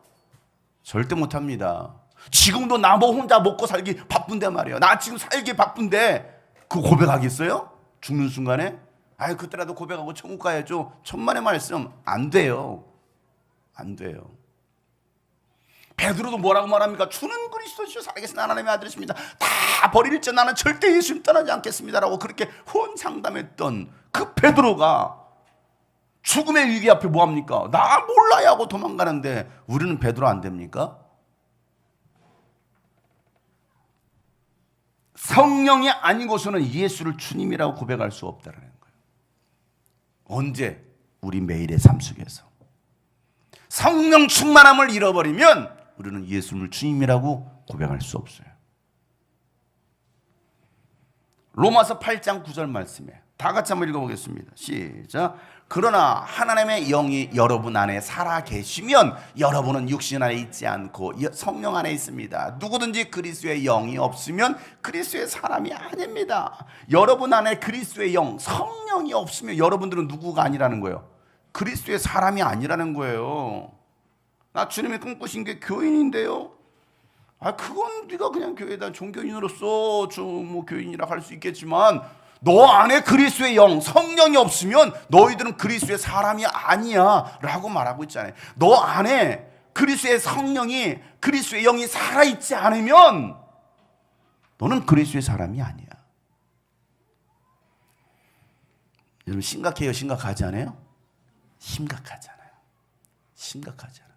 절대 못합니다. 지금도 나 뭐 혼자 먹고 살기 바쁜데 말이에요. 나 지금 살기 바쁜데 그 고백하겠어요? 죽는 순간에? 아유, 그때라도 고백하고 천국 가야죠. 천만의 말씀. 안 돼요. 안 돼요. 베드로도 뭐라고 말합니까? 주는 그리스도시요 살아계신 하나님의 아들이십니다. 다 버릴지 나는 절대 예수님 떠나지 않겠습니다라고 그렇게 혼상담했던 그 베드로가 죽음의 위기 앞에 뭐합니까? 나 몰라야 하고 도망가는데 우리는 베드로 안 됩니까? 성령이 아니고서는 예수를 주님이라고 고백할 수 없다는 거예요. 언제? 우리 매일의 삶 속에서. 성령 충만함을 잃어버리면 우리는 예수를 주님이라고 고백할 수 없어요. 로마서 8장 9절 말씀에 다 같이 한번 읽어보겠습니다. 시작. 그러나 하나님의 영이 여러분 안에 살아 계시면 여러분은 육신 안에 있지 않고 성령 안에 있습니다. 누구든지 그리스도의 영이 없으면 그리스도의 사람이 아닙니다. 여러분 안에 그리스도의 영, 성령이 없으면 여러분들은 누구가 아니라는 거예요? 그리스도의 사람이 아니라는 거예요. 나 주님이 꿈꾸신 게 교인인데요. 아, 그건 네가 그냥 교회다 종교인으로서 뭐 교인이라 할 수 있겠지만 너 안에 그리스도의 영, 성령이 없으면 너희들은 그리스도의 사람이 아니야 라고 말하고 있잖아요. 너 안에 그리스도의 성령이, 그리스도의 영이 살아있지 않으면 너는 그리스도의 사람이 아니야. 여러분, 심각해요? 심각하지 않아요? 심각하잖아요. 심각하잖아요.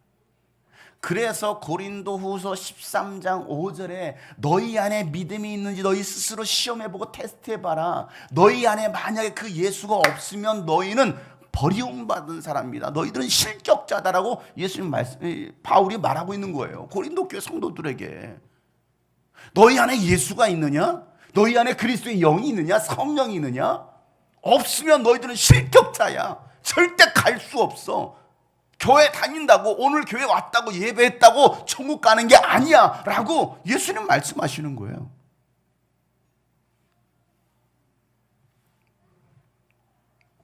그래서 고린도후서 13장 5절에 너희 안에 믿음이 있는지 너희 스스로 시험해보고 테스트해봐라. 너희 안에 만약에 그 예수가 없으면 너희는 버리움받은 사람이다. 너희들은 실격자다라고 예수님 바울이 말하고 있는 거예요. 고린도 교회 성도들에게. 너희 안에 예수가 있느냐? 너희 안에 그리스도의 영이 있느냐? 성령이 있느냐? 없으면 너희들은 실격자야. 절대 갈 수 없어. 교회 다닌다고, 오늘 교회 왔다고, 예배했다고 천국 가는 게 아니야 라고 예수님 말씀하시는 거예요.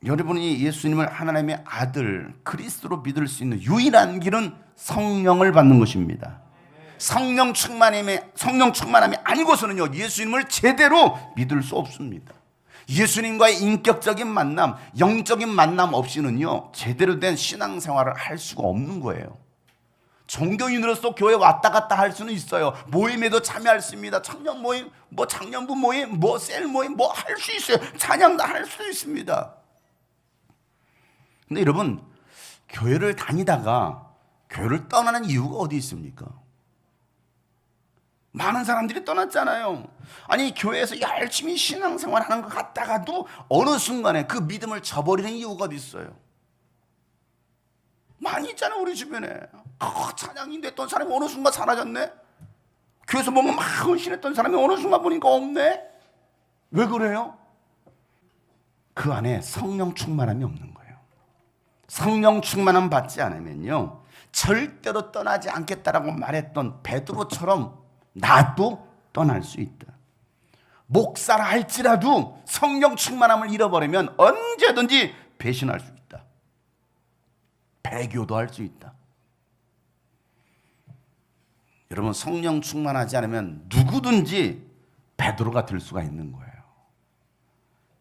여러분이 예수님을 하나님의 아들 그리스도로 믿을 수 있는 유일한 길은 성령을 받는 것입니다. 성령 충만함이 아니고서는요, 예수님을 제대로 믿을 수 없습니다. 예수님과의 인격적인 만남, 영적인 만남 없이는요, 제대로 된 신앙생활을 할 수가 없는 거예요. 종교인으로서 교회 왔다 갔다 할 수는 있어요. 모임에도 참여할 수 있습니다. 청년 모임, 뭐 장년부 모임, 뭐 셀 모임, 뭐 할 수 있어요. 찬양도 할 수 있습니다. 근데 여러분, 교회를 다니다가 교회를 떠나는 이유가 어디 있습니까? 많은 사람들이 떠났잖아요. 아니, 교회에서 열심히 신앙생활 하는 것 같다가도 어느 순간에 그 믿음을 저버리는 이유가 어디 있어요? 많이 있잖아요, 우리 주변에. 찬양인 됐던 사람이 어느 순간 사라졌네? 교회에서 보면 막 헌신했던 사람이 어느 순간 보니까 없네? 왜 그래요? 그 안에 성령 충만함이 없는 거예요. 성령 충만함 받지 않으면요, 절대로 떠나지 않겠다라고 말했던 베드로처럼 나도 떠날 수 있다. 목사라 할지라도 성령 충만함을 잃어버리면 언제든지 배신할 수 있다. 배교도 할 수 있다. 여러분, 성령 충만하지 않으면 누구든지 베드로가 될 수가 있는 거예요.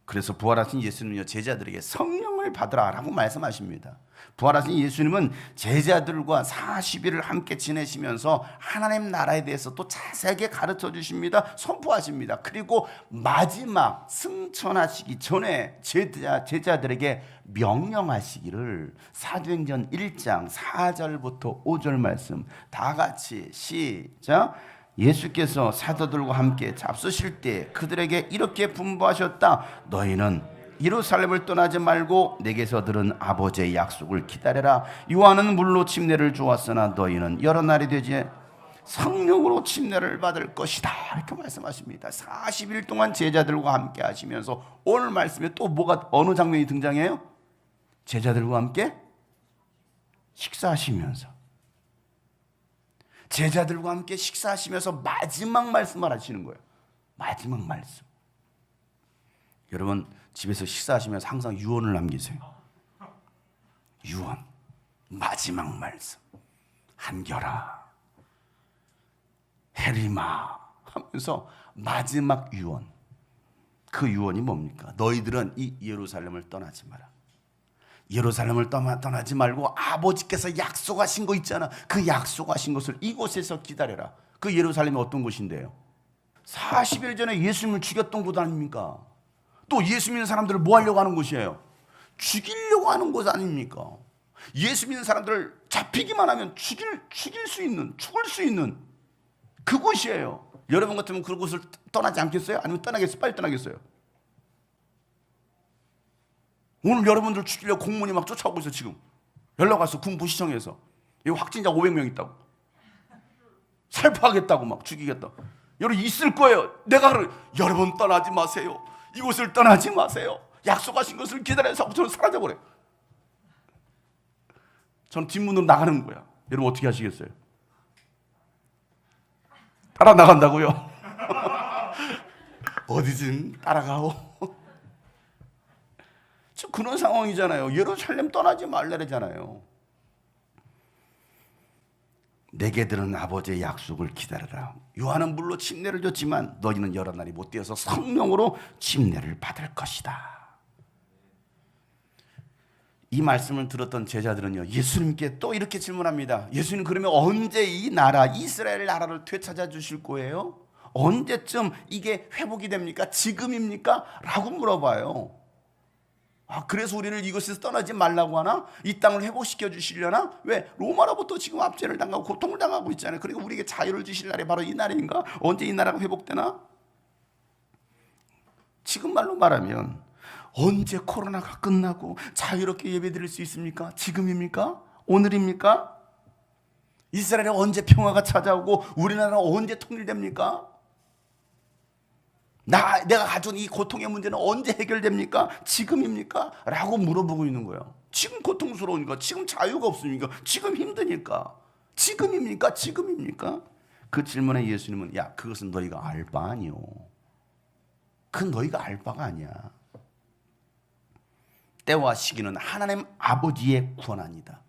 그래서 부활하신 예수님은요, 제자들에게 성령을 받으라라고 말씀하십니다. 부활하신 예수님은 제자들과 40일을 함께 지내시면서 하나님 나라에 대해서 또 자세하게 가르쳐 주십니다. 선포하십니다. 그리고 마지막 승천하시기 전에 제자들에게 명령하시기를 사도행전 1장 4절부터 5절 말씀 다 같이 시작. 예수께서 사도들과 함께 잡수실 때 그들에게 이렇게 분부하셨다. 너희는 예루살렘을 떠나지 말고 내게서 들은 아버지의 약속을 기다려라. 요한은 물로 침례를 주었으나 너희는 여러 날이 되지 성령으로 침례를 받을 것이다. 이렇게 말씀하십니다. 40일 동안 제자들과 함께 하시면서 오늘 말씀에 또 뭐가 어느 장면이 등장해요? 제자들과 함께 식사하시면서, 제자들과 함께 식사하시면서 마지막 말씀을 하시는 거예요. 마지막 말씀. 여러분, 집에서 식사하시면서 항상 유언을 남기세요. 유언. 마지막 말씀. 한결아, 헤리마 하면서 마지막 유언. 그 유언이 뭡니까? 너희들은 이 예루살렘을 떠나지 마라. 예루살렘을 떠나지 말고 아버지께서 약속하신 거 있잖아. 그 약속하신 것을 이곳에서 기다려라. 그 예루살렘이 어떤 곳인데요? 40일 전에 예수님을 죽였던 곳 아닙니까? 또 예수 믿는 사람들을 뭐 하려고 하는 곳이에요? 죽이려고 하는 곳 아닙니까? 예수 믿는 사람들을 잡히기만 하면 죽을 수 있는 그곳이에요. 여러분 같으면 그곳을 떠나지 않겠어요? 아니면 떠나겠어요? 빨리 떠나겠어요? 오늘 여러분들 죽이려고 공무원이 막 쫓아오고 있어. 지금 연락 왔어. 군부시청에서 여기 확진자 500명 있다고, 살포하겠다고, 막 죽이겠다. 여러분 있을 거예요. 내가 여러분 떠나지 마세요. 이곳을 떠나지 마세요. 약속하신 것을 기다려서 저는 사라져버려요. 저는 뒷문으로 나가는 거야. 여러분 어떻게 하시겠어요? 따라 나간다고요? 어디든 따라가오. 지금 그런 상황이잖아요. 예루살렘 떠나지 말라잖아요. 내게 들은 아버지의 약속을 기다려라. 요한은 물로 침례를 줬지만 너희는 여러 날이 못 되어서 성령으로 침례를 받을 것이다. 이 말씀을 들었던 제자들은요, 예수님께 또 이렇게 질문합니다. 예수님, 그러면 언제 이 나라, 이스라엘 나라를 되찾아 주실 거예요? 언제쯤 이게 회복이 됩니까? 지금입니까? 라고 물어봐요. 그래서 우리를 이곳에서 떠나지 말라고 하나? 이 땅을 회복시켜 주시려나? 왜? 로마로부터 지금 압제를 당하고 고통을 당하고 있잖아요. 그리고 우리에게 자유를 주실 날이 바로 이 날인가? 언제 이 나라가 회복되나? 지금 말로 말하면 언제 코로나가 끝나고 자유롭게 예배드릴 수 있습니까? 지금입니까? 오늘입니까? 이스라엘에 언제 평화가 찾아오고 우리나라가 언제 통일됩니까? 내가 가져온 이 고통의 문제는 언제 해결됩니까? 지금입니까? 라고 물어보고 있는 거예요. 지금 고통스러우니까, 지금 자유가 없으니까, 지금 힘드니까, 지금입니까? 지금입니까? 그 질문에 예수님은, 야, 그것은 너희가 알 바 아니오. 그건 너희가 알 바가 아니야. 때와 시기는 하나님 아버지의 권한이다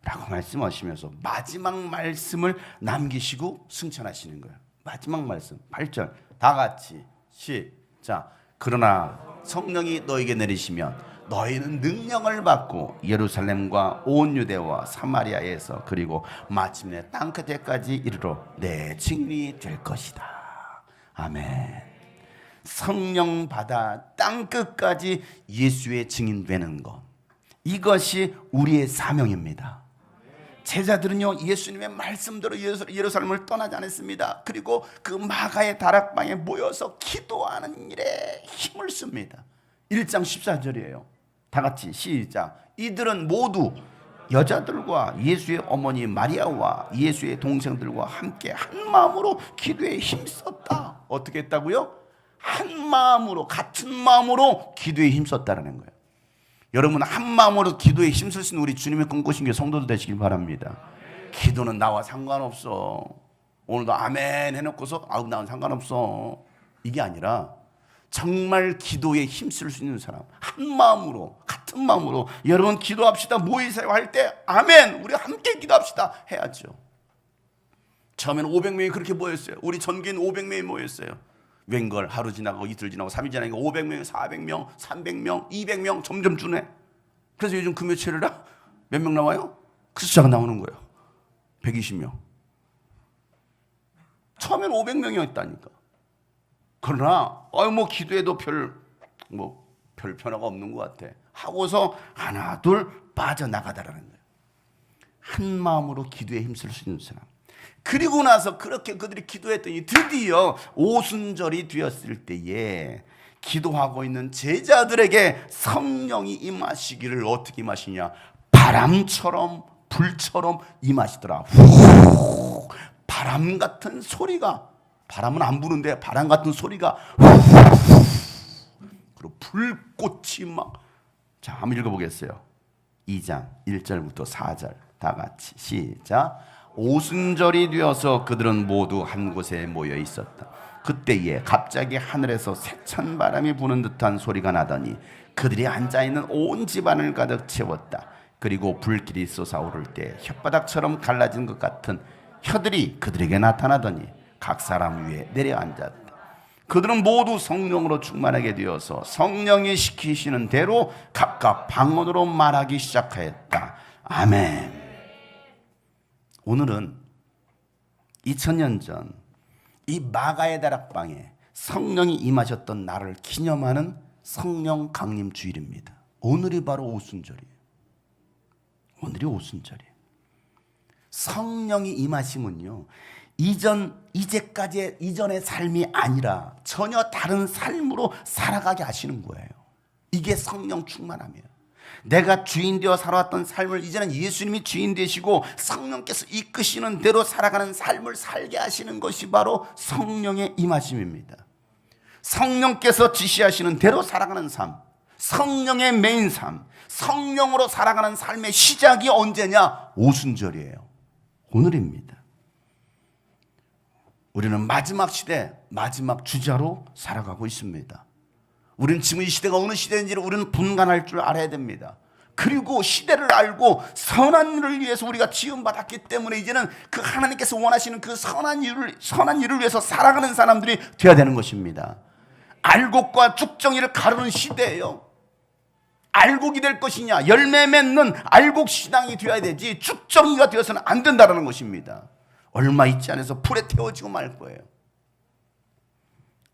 라고 말씀하시면서 마지막 말씀을 남기시고 승천하시는 거예요. 마지막 말씀 8절 다 같이 시작. 그러나 성령이 너에게 내리시면 너희는 능력을 받고 예루살렘과 온 유대와 사마리아에서 그리고 마침내 땅끝에까지 이르러 내 증인이 될 것이다. 아멘. 성령 받아 땅끝까지 예수의 증인 되는 것, 이것이 우리의 사명입니다. 제자들은요, 예수님의 말씀대로 예루살렘을 떠나지 않았습니다. 그리고 그 마가의 다락방에 모여서 기도하는 일에 힘을 씁니다. 1장 14절이에요. 다 같이 시작. 이들은 모두 여자들과 예수의 어머니 마리아와 예수의 동생들과 함께 한 마음으로 기도에 힘썼다. 어떻게 했다고요? 한 마음으로 같은 마음으로 기도에 힘썼다라는 거예요. 여러분 한 마음으로 기도에 힘쓸 수 있는 우리 주님의 꿈꾸신 게 성도들 되시길 바랍니다. 기도는 나와 상관없어. 오늘도 아멘 해놓고서 아우 나는 상관없어. 이게 아니라 정말 기도에 힘쓸 수 있는 사람, 한 마음으로 같은 마음으로 여러분 기도합시다 모이세요 할 때 아멘 우리 함께 기도합시다 해야죠. 처음에는 500명이 그렇게 모였어요. 우리 전교인 500명이 모였어요. 웬걸 하루 지나고 이틀 지나고 3일 지나니까 500명, 400명, 300명, 200명 점점 주네. 그래서 요즘 금요일이라 몇 명 나와요? 그 숫자가 나오는 거예요. 120명. 처음엔 500명이었다니까. 그러나 뭐 기도해도 별 변화가 없는 것 같아. 하고서 하나 둘 빠져나가다라는 거예요. 한 마음으로 기도에 힘쓸 수 있는 사람. 그리고 나서 그렇게 그들이 기도했더니 드디어 오순절이 되었을 때에 기도하고 있는 제자들에게 성령이 임하시기를 어떻게 임하시냐? 바람처럼 불처럼 임하시더라. 후, 바람 같은 소리가, 바람은 안 부는데 바람 같은 소리가 그리고 불꽃이 막. 자, 한번 읽어보겠어요. 2장 1절부터 4절 다 같이 시작. 오순절이 되어서 그들은 모두 한 곳에 모여 있었다. 그때에 갑자기 하늘에서 세찬 바람이 부는 듯한 소리가 나더니 그들이 앉아있는 온 집안을 가득 채웠다. 그리고 불길이 솟아오를 때 혓바닥처럼 갈라진 것 같은 혀들이 그들에게 나타나더니 각 사람 위에 내려앉았다. 그들은 모두 성령으로 충만하게 되어서 성령이 시키시는 대로 각각 방언으로 말하기 시작하였다. 아멘. 오늘은 2000년 전 이 마가의 다락방에 성령이 임하셨던 날을 기념하는 성령 강림 주일입니다. 오늘이 바로 오순절이에요. 오늘이 오순절이에요. 성령이 임하시면요, 이전의 삶이 아니라 전혀 다른 삶으로 살아가게 하시는 거예요. 이게 성령 충만함이에요. 내가 주인 되어 살아왔던 삶을 이제는 예수님이 주인 되시고 성령께서 이끄시는 대로 살아가는 삶을 살게 하시는 것이 바로 성령의 임하심입니다. 성령께서 지시하시는 대로 살아가는 삶, 성령의 메인 삶, 성령으로 살아가는 삶의 시작이 언제냐? 오순절이에요. 오늘입니다. 우리는 마지막 시대, 마지막 주자로 살아가고 있습니다. 우리는 지금 이 시대가 어느 시대인지를 우리는 분간할 줄 알아야 됩니다. 그리고 시대를 알고 선한 일을 위해서 우리가 지음받았기 때문에 이제는 그 하나님께서 원하시는 그 선한 일을 위해서 살아가는 사람들이 되어야 되는 것입니다. 알곡과 쭉정이를 가르는 시대예요. 알곡이 될 것이냐, 열매 맺는 알곡 신앙이 되어야 되지 쭉정이가 되어서는 안 된다는 것입니다. 얼마 있지 않아서 불에 태워지고 말 거예요.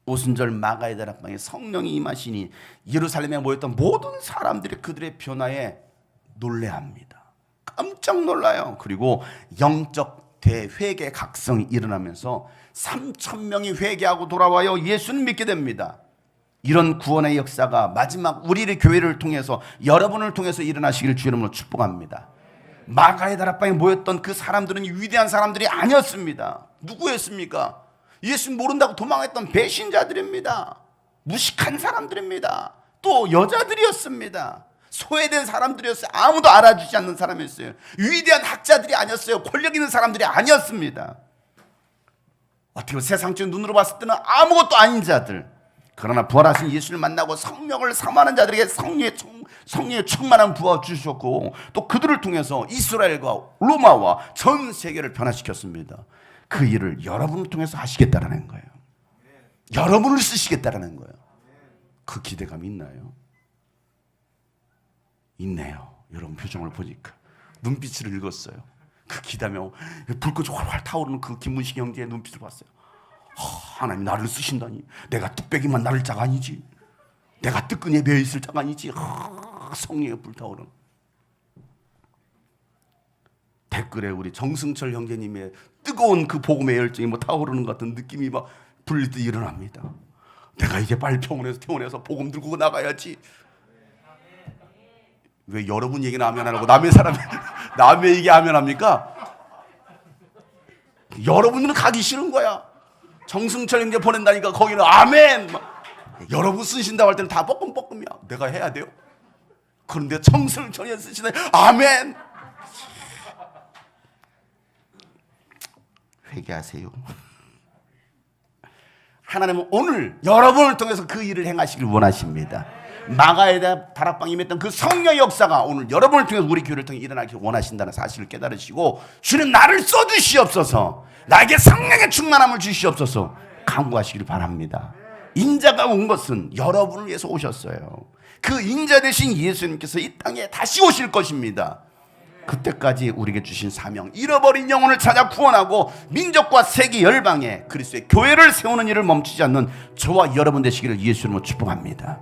오순절 마가의 다락방에 성령이 임하시니 예루살렘에 모였던 모든 사람들이 그들의 변화에 놀래합니다. 깜짝 놀라요. 그리고 영적 대회개 각성이 일어나면서 3,000명이 회개하고 돌아와요. 예수는 믿게 됩니다. 이런 구원의 역사가 마지막 우리의 교회를 통해서, 여러분을 통해서 일어나시기를 주 이름으로 축복합니다. 마가의 다락방에 모였던 그 사람들은 위대한 사람들이 아니었습니다. 누구였습니까? 예수 모른다고 도망했던 배신자들입니다. 무식한 사람들입니다. 또 여자들이었습니다. 소외된 사람들이었어요. 아무도 알아주지 않는 사람이었어요. 위대한 학자들이 아니었어요. 권력 있는 사람들이 아니었습니다. 어떻게 보면 세상적인 눈으로 봤을 때는 아무것도 아닌 자들. 그러나 부활하신 예수를 만나고 성령을 삼하는 자들에게 성령의 충만한 부하 주셨고, 또 그들을 통해서 이스라엘과 로마와 전 세계를 변화시켰습니다. 그 일을 여러분을 통해서 하시겠다라는 거예요. 여러분을 쓰시겠다라는 거예요. 그 기대감이 있나요? 있네요. 여러분 표정을 보니까 눈빛을 읽었어요. 그 기대하며 불꽃이 활활 타오르는 그 김문식 형제의 눈빛을 봤어요. 하나님 나를 쓰신다니. 내가 뚝배기만 나를 자가 아니지. 내가 뜨끈이에 매여있을 자가 아니지. 성령의 불타오르는. 댓글에 우리 정승철 형제님의 뜨거운 그 복음의 열정이 타오르는 것 같은 느낌이 막 불릴 때 일어납니다. 내가 이제 빨리 병원에서 퇴원해서 복음 들고 나가야지. 왜 여러분 얘기는 하면 안 하고 남의 얘기하면 합니까? 여러분들은 가기 싫은 거야. 정승철 형제 보낸다니까 거기는 아멘 여러분 쓰신다고 할 때는 다 뻐끔뻐끔이야. 내가 해야 돼요? 그런데 청승을 전혀 쓰시네. 아멘. 회개하세요. 하나님은 오늘 여러분을 통해서 그 일을 행하시길 원하십니다. 마가에 대한 다락방에 임했던 그 성령의 역사가 오늘 여러분을 통해서 우리 교회를 통해 일어나기를 원하신다는 사실을 깨달으시고, 주님 나를 써주시옵소서, 나에게 성령의 충만함을 주시옵소서 간구하시길 바랍니다. 인자가 온 것은 여러분을 위해서 오셨어요. 그 인자 되신 예수님께서 이 땅에 다시 오실 것입니다. 그때까지 우리에게 주신 사명, 잃어버린 영혼을 찾아 구원하고 민족과 세계 열방에 그리스도의 교회를 세우는 일을 멈추지 않는 저와 여러분 되시기를 예수 이름으로 축복합니다.